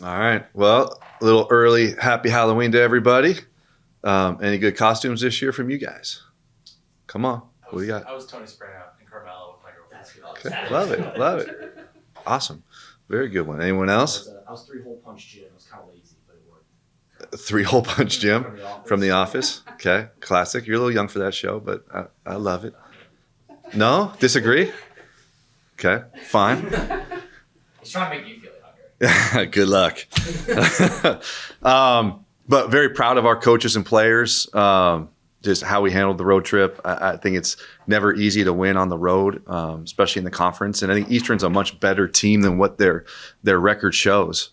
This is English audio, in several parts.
All right. Well, a little early. Happy Halloween to everybody. Any good costumes this year from you guys? Come on. What do you got? I was Tony Soprano in Carmelo with my girlfriend. Okay. Love it. Love it. Awesome. Very good one. Anyone else? I was three-hole punch Jim. It was kind of lazy, but it worked. Three-hole punch Jim From from The Office. The Office. Okay. Classic. You're a little young for that show, but I love it. No? Disagree? Okay. Fine. He's trying to make you feel younger. Good luck. But very proud of our coaches and players. Just how we handled the road trip. I think it's never easy to win on the road, especially in the conference. And I think Eastern's a much better team than what their record shows.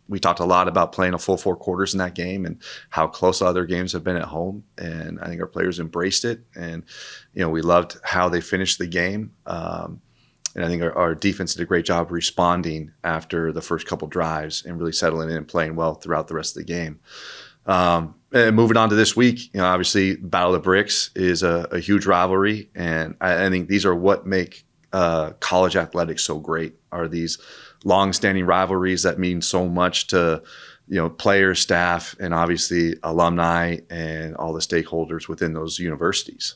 We talked a lot about playing a full 4 quarters in that game and how close other games have been at home. And I think our players embraced it. And we loved how they finished the game. And I think our defense did a great job responding after the first couple drives and really settling in and playing well throughout the rest of the game. And moving on to this week, obviously Battle of the Bricks is a huge rivalry. And I think these are what make college athletics so great, are these long-standing rivalries that mean so much to players, staff, and obviously alumni and all the stakeholders within those universities.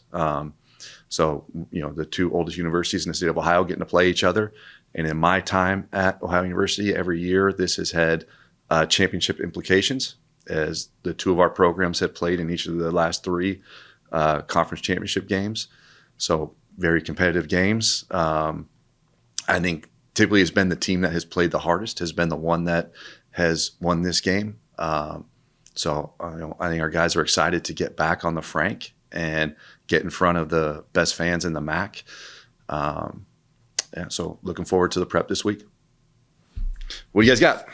So, the 2 oldest universities in the state of Ohio getting to play each other. And in my time at Ohio University, every year this has had championship implications, as the 2 of our programs have played in each of the last 3 conference championship games. So very competitive games. I think typically has been the team that has played the hardest, has been the one that has won this game. So I think our guys are excited to get back on the Frank and get in front of the best fans in the MAC. So looking forward to the prep this week. What do you guys got?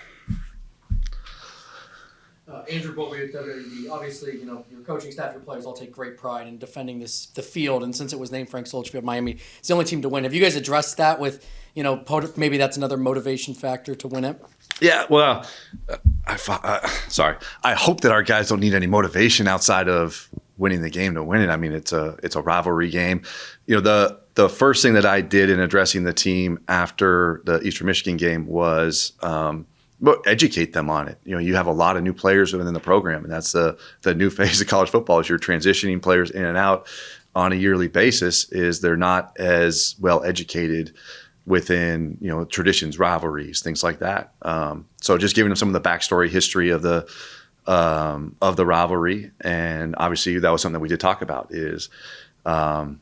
Andrew Bowlby at WWD. Obviously, your coaching staff, your players all take great pride in defending the field. And since it was named Frank Solich Field, Miami, it's the only team to win. Have you guys addressed that with, maybe that's another motivation factor to win it? Yeah, well, sorry. I hope that our guys don't need any motivation outside of winning the game to win it. I mean, it's a rivalry game. The first thing that I did in addressing the team after the Eastern Michigan game was educate them on it. You have a lot of new players within the program, and that's the new phase of college football. Is you're transitioning players in and out on a yearly basis. Is they're not as well educated within traditions, rivalries, things like that. So just giving them some of the backstory, history of the rivalry, and obviously that was something that we did talk about. Is going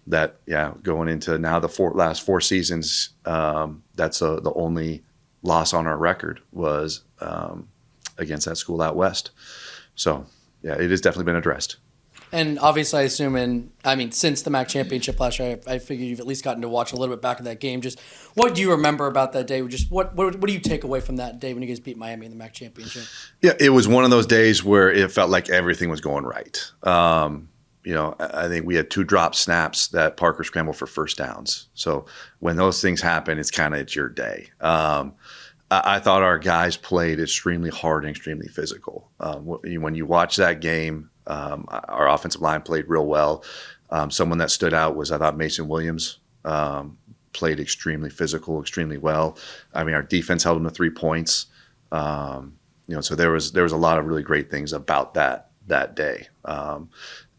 into now the last 4 seasons, that's the only loss on our record was against that school out west. So yeah, it has definitely been addressed. And obviously, I assume, since the MAC championship last year, I figure you've at least gotten to watch a little bit back of that game. Just what do you remember about that day? Just what do you take away from that day when you guys beat Miami in the MAC championship? Yeah, it was one of those days where it felt like everything was going right. I think we had 2 drop snaps that Parker scrambled for first downs. So when those things happen, it's your day. I thought our guys played extremely hard and extremely physical. When you watch that game, our offensive line played real well. Someone that stood out was, I thought, Mason Williams played extremely physical, extremely well. I mean, our defense held them to 3 points. So there was a lot of really great things about that day.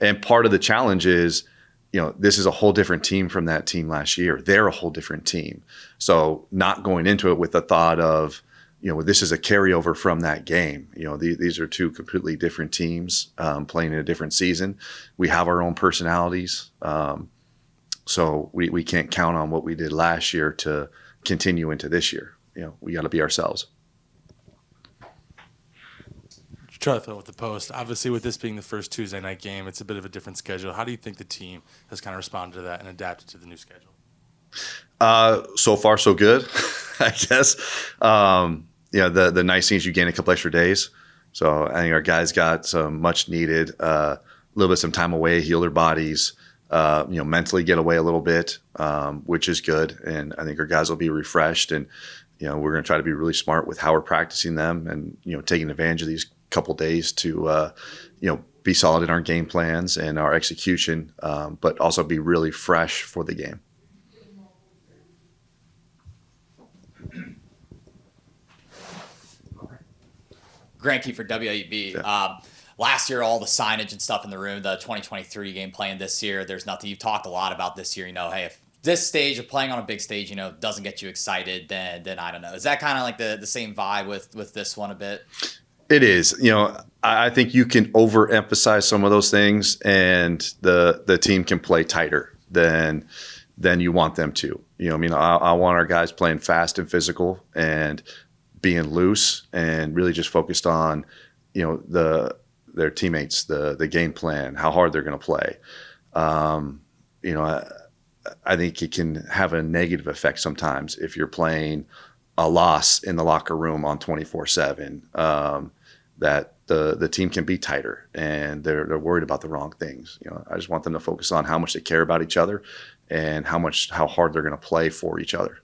And part of the challenge is, this is a whole different team from that team last year. They're a whole different team. So not going into it with the thought of, this is a carryover from that game. These are 2 completely different teams playing in a different season. We have our own personalities. So we can't count on what we did last year to continue into this year. We got to be ourselves. Try to fill with the Post. Obviously, with this being the first Tuesday night game, it's a bit of a different schedule. How do you think the team has kind of responded to that and adapted to the new schedule? So far, so good, I guess. The nice thing is you gain a couple extra days. So I think our guys got some much needed, a little bit some time away, heal their bodies, mentally get away a little bit, which is good. And I think our guys will be refreshed. And, we're going to try to be really smart with how we're practicing them and, taking advantage of these couple days to, be solid in our game plans and our execution, but also be really fresh for the game. Grant Key for WAB. Last year, all the signage and stuff in the room, the 2023 game playing this year, there's nothing. You've talked a lot about this year. Hey, if this stage of playing on a big stage, doesn't get you excited, then I don't know. Is that kind of like the same vibe with this one a bit? It is. I think you can overemphasize some of those things, and the team can play tighter than you want them to. I want our guys playing fast and physical and being loose and really just focused on, their teammates, the game plan, how hard they're going to play. I think it can have a negative effect sometimes if you're playing a loss in the locker room on 24/7. That the team can be tighter and they're worried about the wrong things. I just want them to focus on how much they care about each other and how hard they're going to play for each other.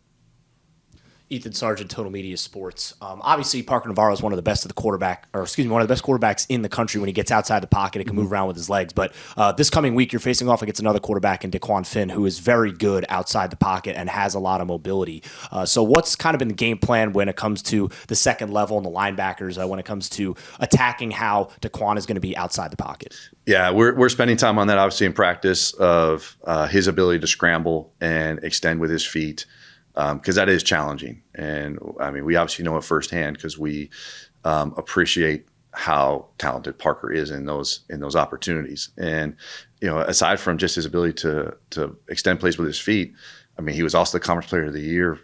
Ethan Sargent, Total Media Sports. Obviously, Parker Navarro is one of the best quarterbacks in the country when he gets outside the pocket and can move around with his legs. But this coming week, you're facing off against another quarterback in DeQuan Finn, who is very good outside the pocket and has a lot of mobility. So what's kind of been the game plan when it comes to the second level and the linebackers, when it comes to attacking how DeQuan is going to be outside the pocket? Yeah, we're spending time on that, obviously, in practice of his ability to scramble and extend with his feet. Because that is challenging. And we obviously know it firsthand because we appreciate how talented Parker is in those opportunities. And, aside from just his ability to extend plays with his feet, he was also the Conference Player of the Year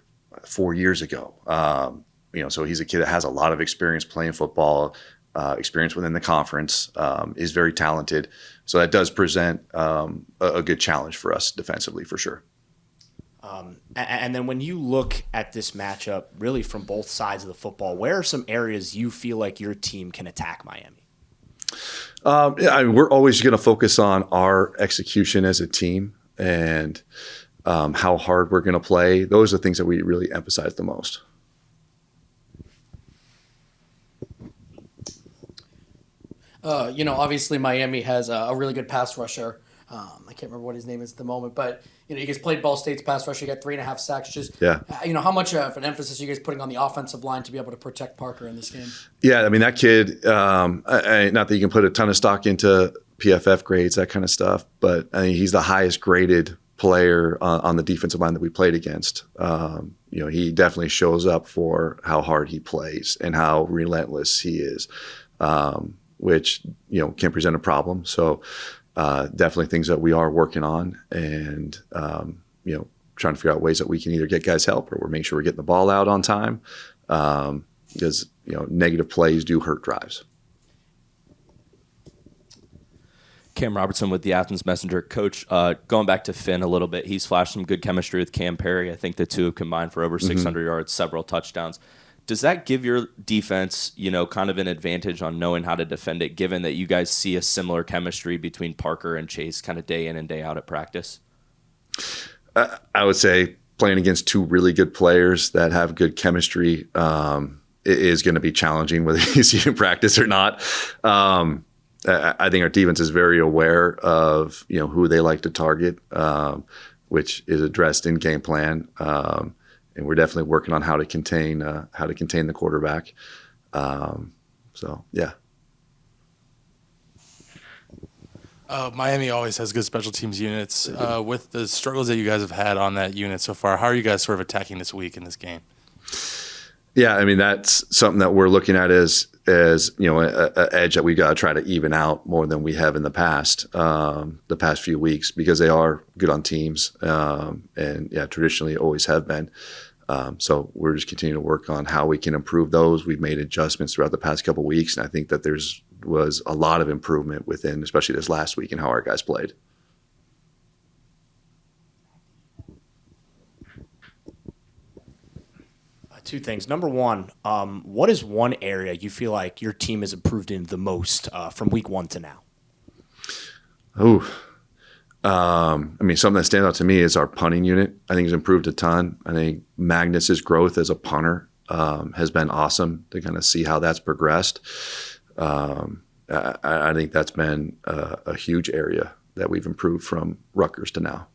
4 years ago. So he's a kid that has a lot of experience playing football, experience within the conference, is very talented. So that does present a good challenge for us defensively for sure. And then when you look at this matchup, really from both sides of the football, where are some areas you feel like your team can attack Miami? We're always going to focus on our execution as a team and how hard we're going to play. Those are the things that we really emphasize the most. Obviously Miami has a really good pass rusher. I can't remember what his name is at the moment, but you guys played Ball State's pass rusher. You got 3.5 sacks. How much of an emphasis are you guys putting on the offensive line to be able to protect Parker in this game? Yeah, that kid. Not that you can put a ton of stock into PFF grades, that kind of stuff, but he's the highest graded player on the defensive line that we played against. He definitely shows up for how hard he plays and how relentless he is, which can present a problem. So. Definitely things that we are working on and, trying to figure out ways that we can either get guys help or we're making sure we're getting the ball out on time because, negative plays do hurt drives. Cam Robertson with the Athens Messenger. Coach, going back to Finn a little bit, he's flashed some good chemistry with Cam Perry. I think the two have combined for over 600 yards, several touchdowns. Does that give your defense, kind of an advantage on knowing how to defend it, given that you guys see a similar chemistry between Parker and Chase kind of day in and day out at practice? I would say playing against two really good players that have good chemistry is going to be challenging, whether you see it in practice or not. I think our defense is very aware of, who they like to target, which is addressed in game plan. And we're definitely working on how to contain the quarterback. Yeah. Miami always has good special teams units. With the struggles that you guys have had on that unit so far, how are you guys sort of attacking this week in this game? Yeah, that's something that we're looking at as an edge that we got to try to even out more than we have in the past few weeks because they are good on teams and traditionally always have been. So we're just continuing to work on how we can improve those. We've made adjustments throughout the past couple of weeks, and I think that was a lot of improvement within, especially this last week, in how our guys played. Two things. Number one, what is one area you feel like your team has improved in the most from week one to now? Something that stands out to me is our punting unit. I think has improved a ton. I think Magnus's growth as a punter has been awesome to kind of see how that's progressed. I think that's been a huge area that we've improved from Rutgers to now.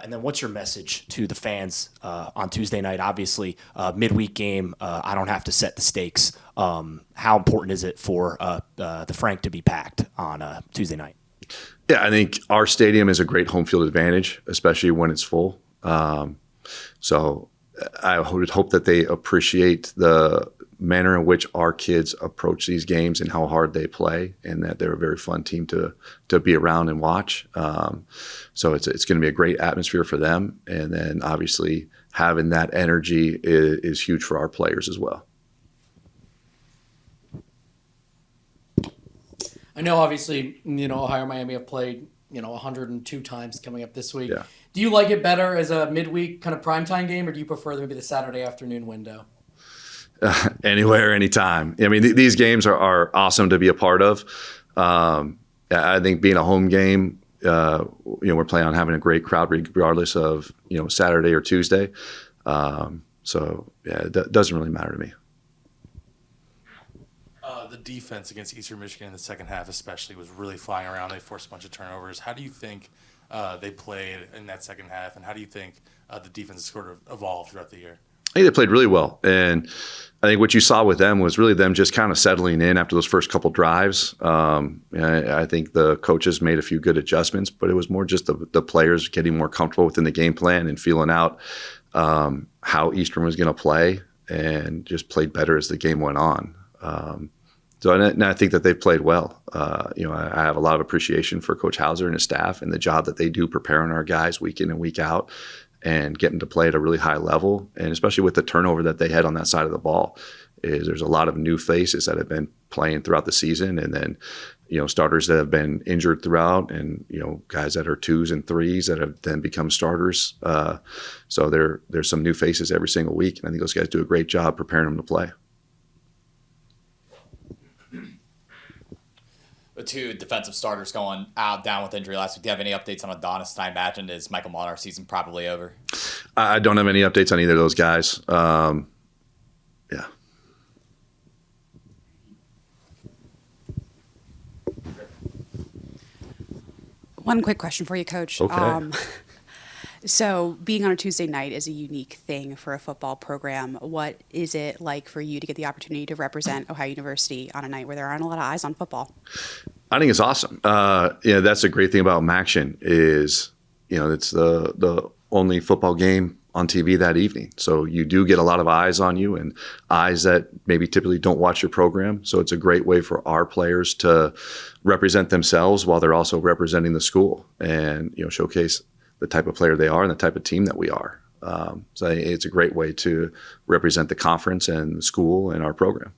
And then what's your message to the fans on Tuesday night? Obviously, midweek game, I don't have to set the stakes. How important is it for the Frank to be packed on Tuesday night? Yeah, I think our stadium is a great home field advantage, especially when it's full. So I would hope that they appreciate the manner in which our kids approach these games and how hard they play, and that they're a very fun team to be around and watch. So it's going to be a great atmosphere for them, and then obviously having that energy is huge for our players as well. I know, obviously, Ohio and Miami have played, 102 times coming up this week. Yeah. Do you like it better as a midweek kind of primetime game, or do you prefer maybe the Saturday afternoon window? Anywhere, anytime. I mean, these games are awesome to be a part of. I think being a home game, we're planning on having a great crowd regardless of, Saturday or Tuesday. So, yeah, it doesn't really matter to me. The defense against Eastern Michigan in the second half especially was really flying around. They forced a bunch of turnovers. How do you think they played in that second half, and how do you think the defense has sort of evolved throughout the year? I think they played really well. And I think what you saw with them was really them just kind of settling in after those first couple drives. I think the coaches made a few good adjustments, but it was more just the players getting more comfortable within the game plan and feeling out how Eastern was going to play, and just played better as the game went on. And I think that they've played well. I have a lot of appreciation for Coach Hauser and his staff and the job that they do preparing our guys week in and week out, and getting to play at a really high level. And especially with the turnover that they had on that side of the ball, there's a lot of new faces that have been playing throughout the season, and then starters that have been injured throughout, and guys that are 2s and 3s that have then become starters. So there's some new faces every single week, and I think those guys do a great job preparing them to play. The two defensive starters going down with injury last week. Do you have any updates on Adonis? I imagine is Michael Molnar season probably over? I don't have any updates on either of those guys. Yeah. One quick question for you, Coach. Okay. So being on a Tuesday night is a unique thing for a football program. What is it like for you to get the opportunity to represent Ohio University on a night where there aren't a lot of eyes on football? I think it's awesome. That's the great thing about MACtion is, it's the only football game on TV that evening. So you do get a lot of eyes on you, and eyes that maybe typically don't watch your program. So it's a great way for our players to represent themselves while they're also representing the school, and showcase the type of player they are and the type of team that we are. So it's a great way to represent the conference and the school and our program.